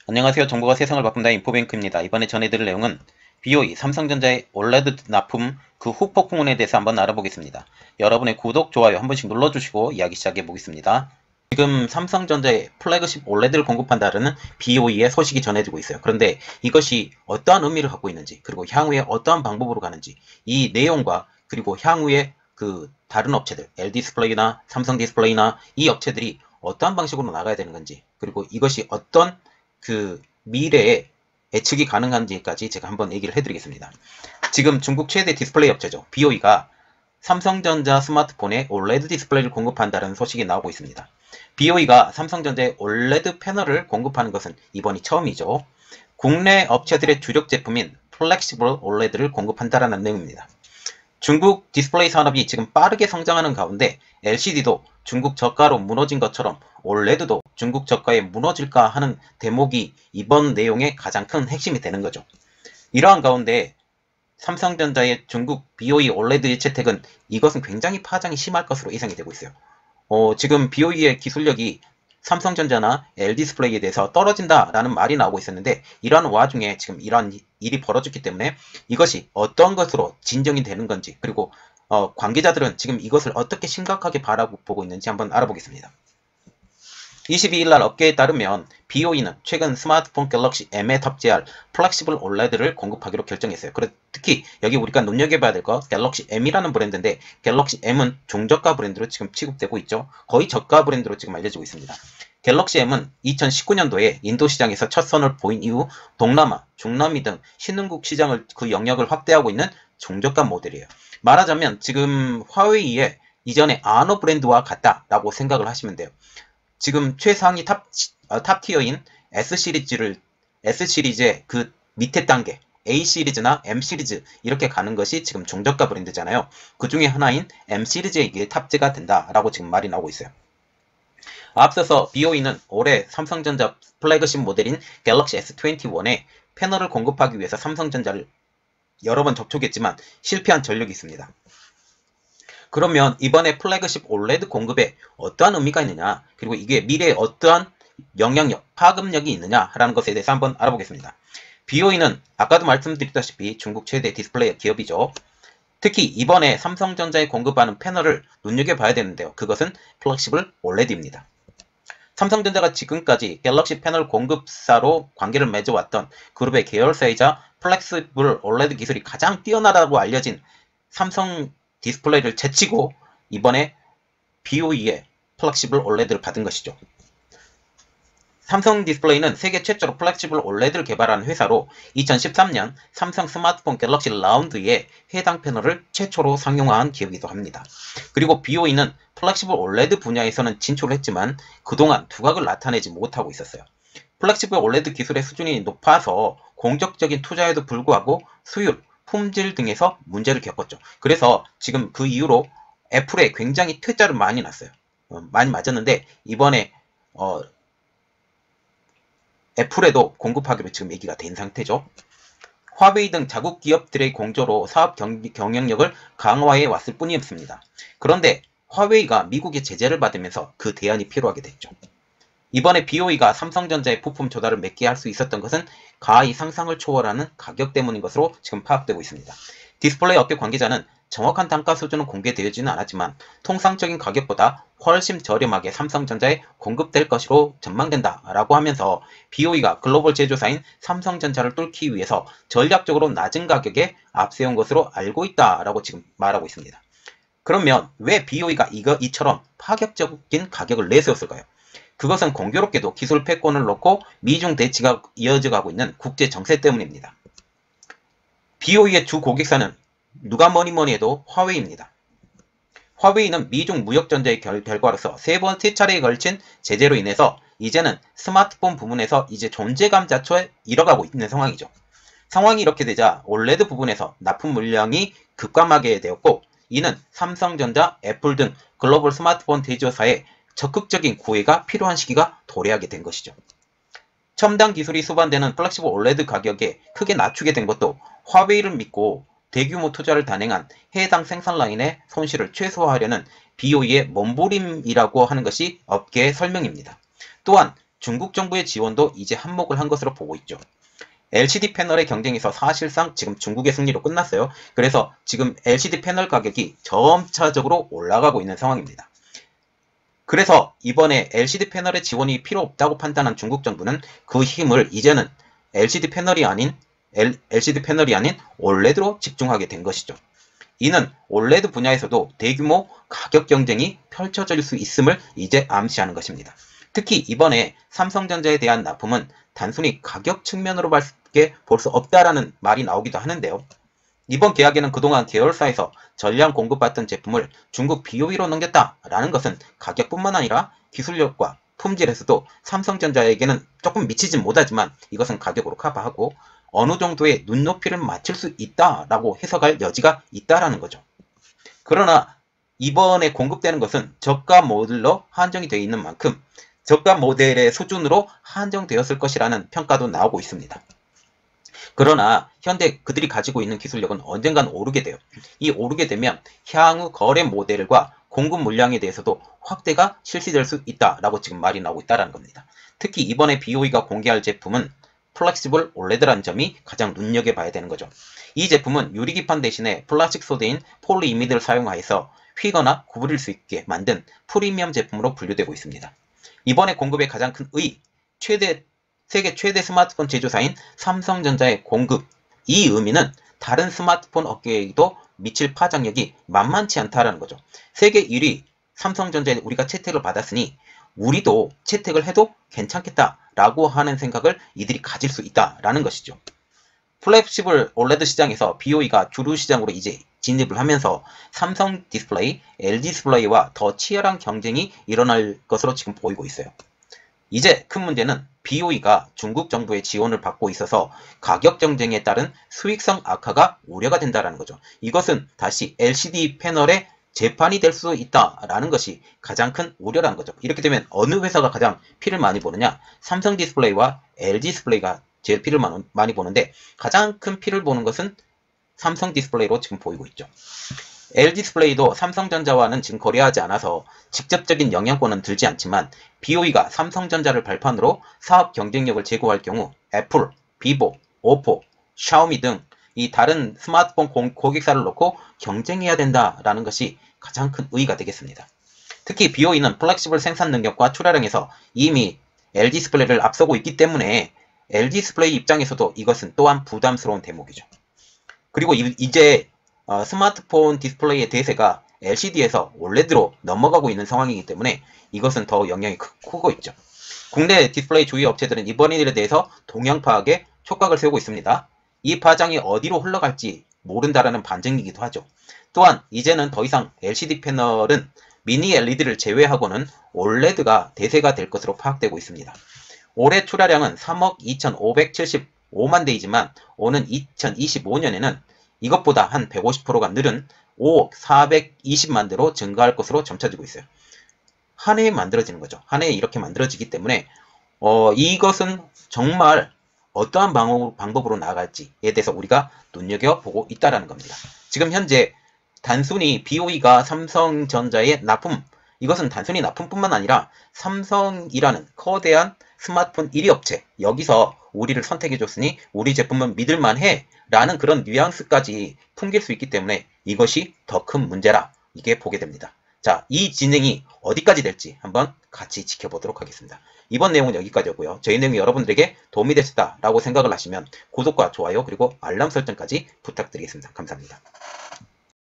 안녕하세요. 정보가 세상을 바꾼다 인포뱅크입니다. 이번에 전해드릴 내용은 BOE 삼성전자의 OLED 납품 그 후폭풍에 대해서 한번 알아보겠습니다. 여러분의 구독, 좋아요 한 번씩 눌러주시고 이야기 시작해 보겠습니다. 지금 삼성전자의 플래그십 OLED를 공급한다는 BOE의 소식이 전해지고 있어요. 그런데 이것이 어떠한 의미를 갖고 있는지, 그리고 향후에 어떠한 방법으로 가는지, 이 내용과 그리고 향후에 그 다른 업체들, LD디스플레이나 삼성디스플레이나 이 업체들이 어떠한 방식으로 나가야 되는 건지, 그리고 이것이 어떤 그 미래에 예측이 가능한지까지 제가 한번 얘기를 해드리겠습니다. 지금 중국 최대 디스플레이 업체죠. BOE가 삼성전자 스마트폰에 OLED 디스플레이를 공급한다는 소식이 나오고 있습니다. BOE가 삼성전자에 OLED 패널을 공급하는 것은 이번이 처음이죠. 국내 업체들의 주력 제품인 플렉시블 OLED를 공급한다는 내용입니다. 중국 디스플레이 산업이 지금 빠르게 성장하는 가운데 LCD도 중국 저가로 무너진 것처럼 OLED도 중국 저가에 무너질까 하는 대목이 이번 내용의 가장 큰 핵심이 되는 거죠. 이러한 가운데 삼성전자의 중국 BOE OLED의 채택은 이것은 굉장히 파장이 심할 것으로 예상이 되고 있어요. 지금 BOE의 기술력이 삼성전자나 LD디스플레이에 대해서 떨어진다라는 말이 나오고 있었는데, 이러한 와중에 지금 이러한 일이 벌어졌기 때문에 이것이 어떤 것으로 진정이 되는 건지, 그리고 관계자들은 지금 이것을 어떻게 심각하게 바라보고 있는지 한번 알아보겠습니다. 22일날 업계에 따르면 BOE는 최근 스마트폰 갤럭시 M에 탑재할 플렉시블 OLED를 공급하기로 결정했어요. 특히 여기 우리가 눈여겨봐야 될 거 갤럭시 M이라는 브랜드인데, 갤럭시 M은 중저가 브랜드로 지금 취급되고 있죠. 거의 저가 브랜드로 지금 알려지고 있습니다. 갤럭시 M은 2019년도에 인도 시장에서 첫 선을 보인 이후 동남아, 중남미 등 신흥국 시장을 그 영역을 확대하고 있는 중저가 모델이에요. 말하자면 지금 화웨이의 이전의 아너 브랜드와 같다라고 생각을 하시면 돼요. 지금 최상위 탑티어인 S 시리즈의 그 밑에 단계 A 시리즈나 M 시리즈 이렇게 가는 것이 지금 중저가 브랜드잖아요. 그 중에 하나인 M 시리즈에 이게 탑재가 된다라고 지금 말이 나오고 있어요. 앞서서 BOE는 올해 삼성전자 플래그십 모델인 갤럭시 S21에 패널을 공급하기 위해서 삼성전자를 여러 번 접촉했지만 실패한 전력이 있습니다. 그러면 이번에 플래그십 OLED 공급에 어떠한 의미가 있느냐, 그리고 이게 미래에 어떠한 영향력, 파급력이 있느냐라는 것에 대해서 한번 알아보겠습니다. BOE는 아까도 말씀드렸다시피 중국 최대 디스플레이 기업이죠. 특히 이번에 삼성전자에 공급하는 패널을 눈여겨봐야 되는데요. 그것은 플렉시블 OLED입니다. 삼성전자가 지금까지 갤럭시 패널 공급사로 관계를 맺어왔던 그룹의 계열사이자 플렉시블 OLED 기술이 가장 뛰어나다고 알려진 삼성 디스플레이를 제치고 이번에 BOE의 플렉시블 OLED를 받은 것이죠. 삼성 디스플레이는 세계 최초로 플렉시블 OLED를 개발한 회사로 2013년 삼성 스마트폰 갤럭시 라운드에 해당 패널을 최초로 상용화한 기업이기도 합니다. 그리고 BOE는 플렉시블 OLED 분야에서는 진출을 했지만 그동안 두각을 나타내지 못하고 있었어요. 플렉시블 OLED 기술의 수준이 높아서 공적적인 투자에도 불구하고 수율, 품질 등에서 문제를 겪었죠. 그래서 지금 그 이후로 애플에 굉장히 퇴짜를 많이 났어요. 많이 맞았는데 이번에 애플에도 공급하기로 지금 얘기가 된 상태죠. 화웨이 등 자국 기업들의 공조로 사업 경영력을 강화해 왔을 뿐이었습니다. 그런데 화웨이가 미국의 제재를 받으면서 그 대안이 필요하게 됐죠. 이번에 BOE가 삼성전자의 부품 조달을 맺게 할 수 있었던 것은 가히 상상을 초월하는 가격 때문인 것으로 지금 파악되고 있습니다. 디스플레이 업계 관계자는 정확한 단가 수준은 공개되지는 않았지만 통상적인 가격보다 훨씬 저렴하게 삼성전자에 공급될 것으로 전망된다라고 하면서 BOE가 글로벌 제조사인 삼성전자를 뚫기 위해서 전략적으로 낮은 가격에 앞세운 것으로 알고 있다라고 지금 말하고 있습니다. 그러면 왜 BOE가 이처럼 파격적인 가격을 내세웠을까요? 그것은 공교롭게도 기술 패권을 놓고 미중 대치가 이어져가고 있는 국제 정세 때문입니다. BOE의 주 고객사는 누가 뭐니 해도 화웨이입니다. 화웨이는 미중 무역전쟁의 결과로서 세 차례에 걸친 제재로 인해서 이제는 스마트폰 부분에서 이제 존재감 자체에 잃어가고 있는 상황이죠. 상황이 이렇게 되자 OLED 부분에서 납품 물량이 급감하게 되었고, 이는 삼성전자, 애플 등 글로벌 스마트폰 제조사의 적극적인 구애가 필요한 시기가 도래하게 된 것이죠. 첨단 기술이 수반되는 플렉시블 OLED 가격에 크게 낮추게 된 것도 화웨이를 믿고 대규모 투자를 단행한 해당 생산 라인의 손실을 최소화하려는 BOE의 몸부림이라고 하는 것이 업계의 설명입니다. 또한 중국 정부의 지원도 이제 한몫을 한 것으로 보고 있죠. LCD 패널의 경쟁에서 사실상 지금 중국의 승리로 끝났어요. 그래서 지금 LCD 패널 가격이 점차적으로 올라가고 있는 상황입니다. 그래서 이번에 LCD 패널의 지원이 필요 없다고 판단한 중국 정부는 그 힘을 이제는 LCD 패널이 아닌 OLED로 집중하게 된 것이죠. 이는 OLED 분야에서도 대규모 가격 경쟁이 펼쳐질 수 있음을 이제 암시하는 것입니다. 특히 이번에 삼성전자에 대한 납품은 단순히 가격 측면으로밖에 볼 수 없다라는 말이 나오기도 하는데요. 이번 계약에는 그동안 계열사에서 전량 공급받던 제품을 중국 BOE로 넘겼다라는 것은 가격뿐만 아니라 기술력과 품질에서도 삼성전자에게는 조금 미치진 못하지만 이것은 가격으로 커버하고 어느 정도의 눈높이를 맞출 수 있다라고 해석할 여지가 있다라는 거죠. 그러나 이번에 공급되는 것은 저가 모델로 한정이 되어 있는 만큼 저가 모델의 수준으로 한정되었을 것이라는 평가도 나오고 있습니다. 그러나 현재 그들이 가지고 있는 기술력은 언젠간 오르게 돼요. 이 오르게 되면 향후 거래 모델과 공급 물량에 대해서도 확대가 실시될 수 있다라고 지금 말이 나오고 있다는 겁니다. 특히 이번에 BOE가 공개할 제품은 플렉시블 OLED라는 점이 가장 눈여겨봐야 되는 거죠. 이 제품은 유리기판 대신에 플라스틱 소재인 폴리이미드를 사용하여서 휘거나 구부릴 수 있게 만든 프리미엄 제품으로 분류되고 있습니다. 이번에 공급의 가장 큰 세계 최대 스마트폰 제조사인 삼성전자의 공급, 이 의미는 다른 스마트폰 업계에도 미칠 파장력이 만만치 않다라는 거죠. 세계 1위 삼성전자에 우리가 채택을 받았으니 우리도 채택을 해도 괜찮겠다라고 하는 생각을 이들이 가질 수 있다라는 것이죠. 플렉시블 OLED 시장에서 BOE가 주류 시장으로 이제 진입을 하면서 삼성 디스플레이, LG 디스플레이와 더 치열한 경쟁이 일어날 것으로 지금 보이고 있어요. 이제 큰 문제는 BOE가 중국 정부의 지원을 받고 있어서 가격 경쟁에 따른 수익성 악화가 우려가 된다는 거죠. 이것은 다시 LCD 패널의 재판이 될 수 있다라는 것이 가장 큰 우려라는 거죠. 이렇게 되면 어느 회사가 가장 피를 많이 보느냐? 삼성 디스플레이와 LG 디스플레이가 제일 피를 많이 보는데 가장 큰 피를 보는 것은 삼성 디스플레이로 지금 보이고 있죠. LG 디스플레이도 삼성전자와는 지금 거래하지 않아서 직접적인 영향권은 들지 않지만 BOE가 삼성전자를 발판으로 사업 경쟁력을 제고할 경우 애플, 비보, 오포, 샤오미 등 이 다른 스마트폰 고객사를 놓고 경쟁해야 된다라는 것이 가장 큰 의의가 되겠습니다. 특히 BOE는 플렉시블 생산 능력과 출하량에서 이미 LG 디스플레이를 앞서고 있기 때문에 LG 디스플레이 입장에서도 이것은 또한 부담스러운 대목이죠. 그리고 이제 스마트폰 디스플레이의 대세가 LCD에서 OLED로 넘어가고 있는 상황이기 때문에 이것은 더 영향이 크고 있죠. 국내 디스플레이 주요 업체들은 이번 일에 대해서 동향 파악에 촉각을 세우고 있습니다. 이 파장이 어디로 흘러갈지 모른다라는 반증이기도 하죠. 또한 이제는 더 이상 LCD 패널은 미니 LED를 제외하고는 OLED가 대세가 될 것으로 파악되고 있습니다. 올해 출하량은 3억 2,575만 대이지만 오는 2025년에는 이것보다 한 150%가 늘은 5억 420만 대로 증가할 것으로 점쳐지고 있어요. 한 해에 만들어지는 거죠. 한 해에 이렇게 만들어지기 때문에 이것은 정말 어떠한 방법으로 나아갈지에 대해서 우리가 눈여겨보고 있다는 겁니다. 지금 현재 단순히 BOE가 삼성전자의 납품, 이것은 단순히 납품뿐만 아니라 삼성이라는 거대한 스마트폰 1위 업체, 여기서 우리를 선택해줬으니 우리 제품은 믿을만해 라는 그런 뉘앙스까지 풍길 수 있기 때문에 이것이 더 큰 문제라 이게 보게 됩니다. 자, 이 진행이 어디까지 될지 한번 같이 지켜보도록 하겠습니다. 이번 내용은 여기까지였고요. 저희 내용이 여러분들에게 도움이 됐다라고 생각을 하시면 구독과 좋아요 그리고 알람 설정까지 부탁드리겠습니다. 감사합니다.